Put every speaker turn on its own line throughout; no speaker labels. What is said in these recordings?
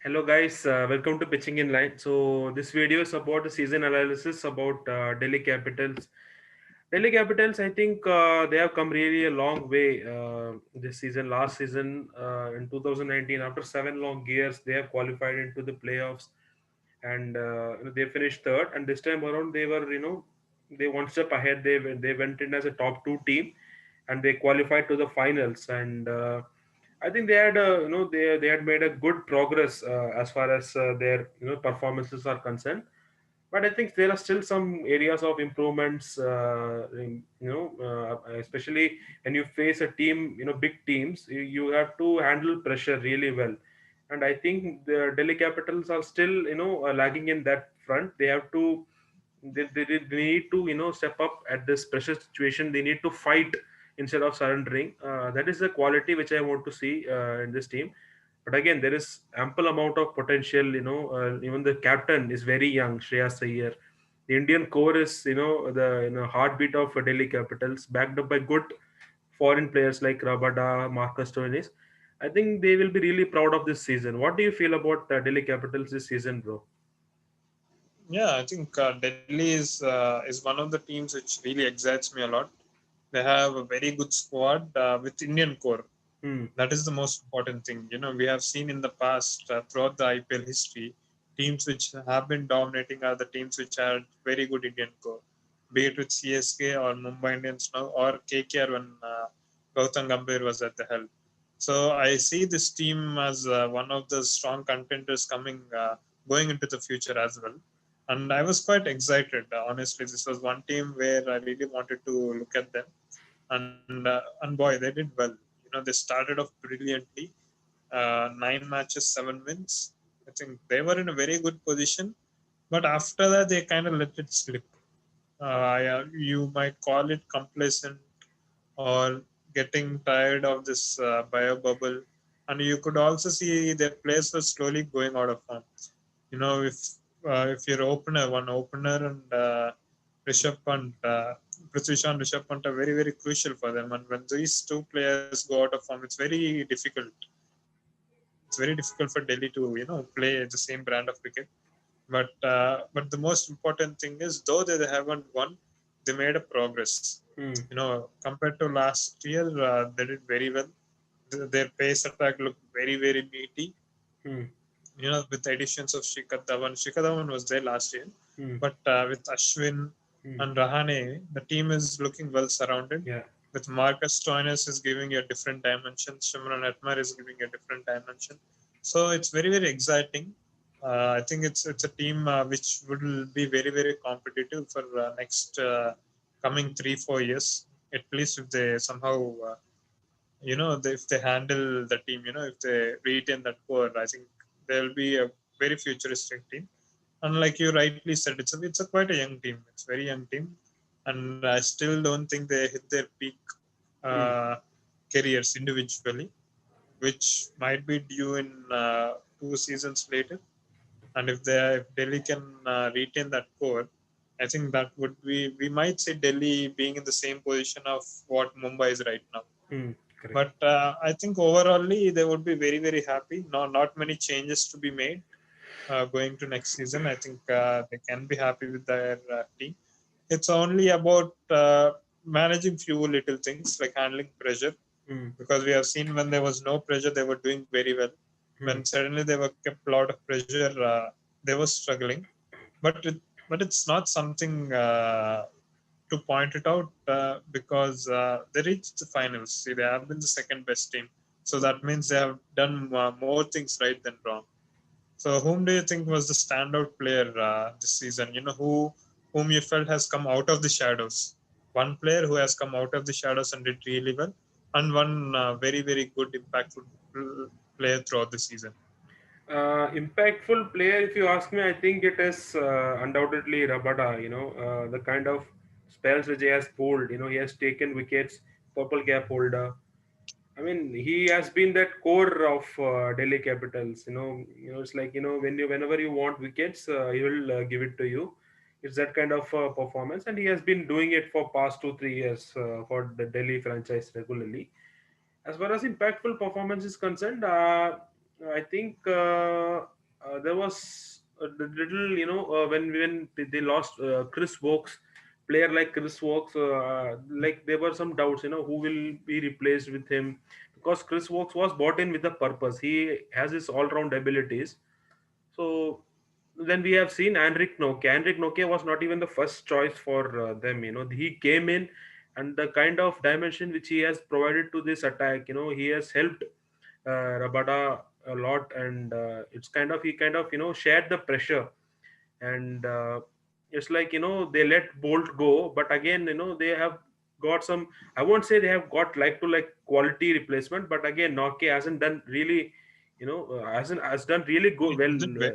Hello guys, welcome to Pitching in Line. So this video is about the season analysis about Delhi Capitals. Delhi Capitals, I think they have come really a long way this season. Last season in 2019, after 7 long years, they have qualified into the playoffs, and they finished third. And this time around, they were they one step ahead. They went in as a top two team, and they qualified to the finals. And I think they had they had made a good progress as far as their performances are concerned. But I think there are still some areas of improvements. Especially when you face a team, big teams, you have to handle pressure really well. And I think the Delhi Capitals are still lagging in that front. They have to they need to step up at this pressure situation. They need to fight instead of surrendering. That is the quality which I want to see in this team. But again, there is ample amount of potential. Even the captain is very young, Shreyas Iyer. The Indian core is the heartbeat of Delhi Capitals, backed up by good foreign players like Rabada, Marcus Stoinis. I think they will be really proud of this season. What do you feel about Delhi Capitals this season, bro?
Yeah, I think Delhi is one of the teams which really excites me a lot. They have a very good squad with Indian core.
Hmm.
That is the most important thing. We have seen in the past throughout the IPL history, teams which have been dominating are the teams which had very good Indian core, be it with CSK or Mumbai Indians now or KKR when Gautam Gambhir was at the helm. So I see this team as one of the strong contenders going into the future as well. And I was quite excited. Honestly, this was one team where I really wanted to look at them, and boy, they did well. They started off brilliantly. 9 matches, 7 wins. I think they were in a very good position, but after that they kind of let it slip. You might call it complacent or getting tired of this bio bubble, and you could also see their players were slowly going out of form. If your one opener and Rishabh Pant, Rishabh Pant are very very crucial for them. And when these two players go out of form, it's very difficult. It's very difficult for Delhi to play the same brand of cricket. But the most important thing is, though they haven't won, they made a progress.
Hmm.
Compared to last year, they did very well. Their pace attack looked very very meaty,
Hmm.
with the additions of Shikhar Dhawan. Shikhar Dhawan was there last year,
Hmm.
but with Ashwin
Hmm.
and Rahane, the team is looking well surrounded.
Yeah.
With Marcus Stoinis is giving you a different dimension. Shimron Atmar is giving you a different dimension. So it's very very exciting. I think it's a team which will be very very competitive for next coming 3-4 years. At least if they somehow if they handle the team, if they retain that core, I think they'll be a very futuristic team. And like you rightly said, it's a quite a young team. It's a very young team, and I still don't think they hit their peak
Hmm.
uh, careers individually, which might be due in 2 seasons later. And if Delhi can retain that core, I think that would be, we might say Delhi being in the same position of what Mumbai is right now.
Hmm. Correct.
But I think overallly they would be very very happy. No, not many changes to be made going to next season. I think they can be happy with their team. It's only about managing few little things like handling pressure,
Hmm.
because we have seen when there was no pressure they were doing very well.
Hmm.
When suddenly they were kept a lot of pressure, they were struggling. But it's not something to point it out, because they reached the finals. See, they have been the second best team, so that means they have done more things right than wrong. So, whom do you think was the standout player this season? Whom you felt has come out of the shadows. One player who has come out of the shadows and did really well, and one very very good impactful player throughout the season.
Impactful player, if you ask me, I think it is undoubtedly Rabada. The kind of spells which he has pulled. He has taken wickets, purple cap holder. I mean, he has been that core of Delhi Capitals. It's like whenever you want wickets, he will give it to you. It's that kind of performance, and he has been doing it for past 2-3 years for the Delhi franchise regularly. As far as impactful performance is concerned, I think. was a little, when they lost Chris Wokes, player like Chris Wokes, like there were some doubts, who will be replaced with him, because Chris Wokes was bought in with a purpose. He has his all-round abilities. So then we have seen Henrik Nokia. Henrik Nokia was not even the first choice for them. He came in, and the kind of dimension which he has provided to this attack, he has helped Rabada a lot, and it's kind of he kind of shared the pressure, and it's like they let Bolt go, but again they have got some. I won't say they have got like to like quality replacement, but again Nokia hasn't done really, hasn't has done really
He
good well.
did ve-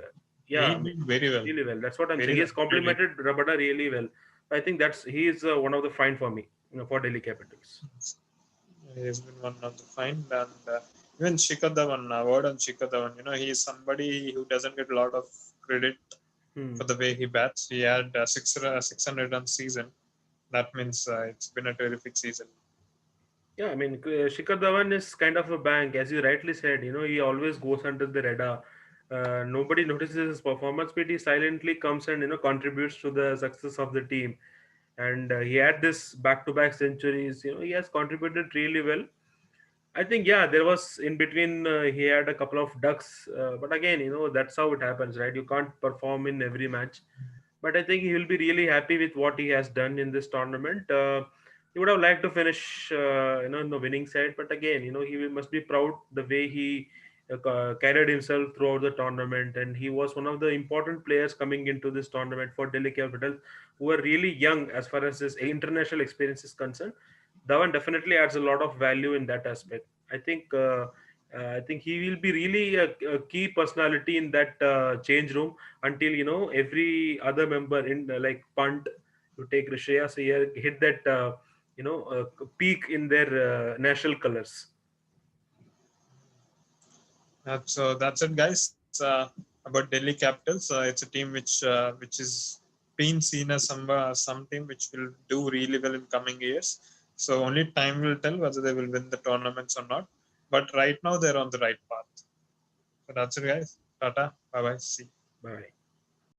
Yeah,
he
I mean,
did very well,
really well. That's what I'm saying.
very
He
well,
has
really.
complemented Rabada really well. I think he is one of the fine for me, for Delhi Capitals.
He has been one of the find, and even Shikhar Dhawan. Word on Shikhar Dhawan. He is somebody who doesn't get a lot of credit
Hmm.
for the way he bats. He had 600 run season. That means it's been a terrific season.
Yeah, I mean, Shikhar Dhawan is kind of a bank, as you rightly said. He always goes under the radar. Nobody notices his performance, but he silently comes and contributes to the success of the team. And he had this back-to-back centuries. He has contributed really well. I think, yeah, there was in between. He had a couple of ducks, but again, that's how it happens, right? You can't perform in every match, but I think he will be really happy with what he has done in this tournament. He would have liked to finish, in the winning side, but again, must be proud the way he carried himself throughout the tournament, and he was one of the important players coming into this tournament for Delhi Capital, who are really young as far as his international experience is concerned. Dhawan definitely adds a lot of value in that aspect. I think. I think he will be really a key personality in that change room until every other member in like punt, you take Shreyas Iyer, hit that peak in their national colors.
That's it, guys. About Delhi Capitals, it's a team which is being seen as some team which will do really well in coming years. So only time will tell whether they will win the tournaments or not. But right now they're on the right path. So that's it, guys. Tata. Bye bye. See.
Bye.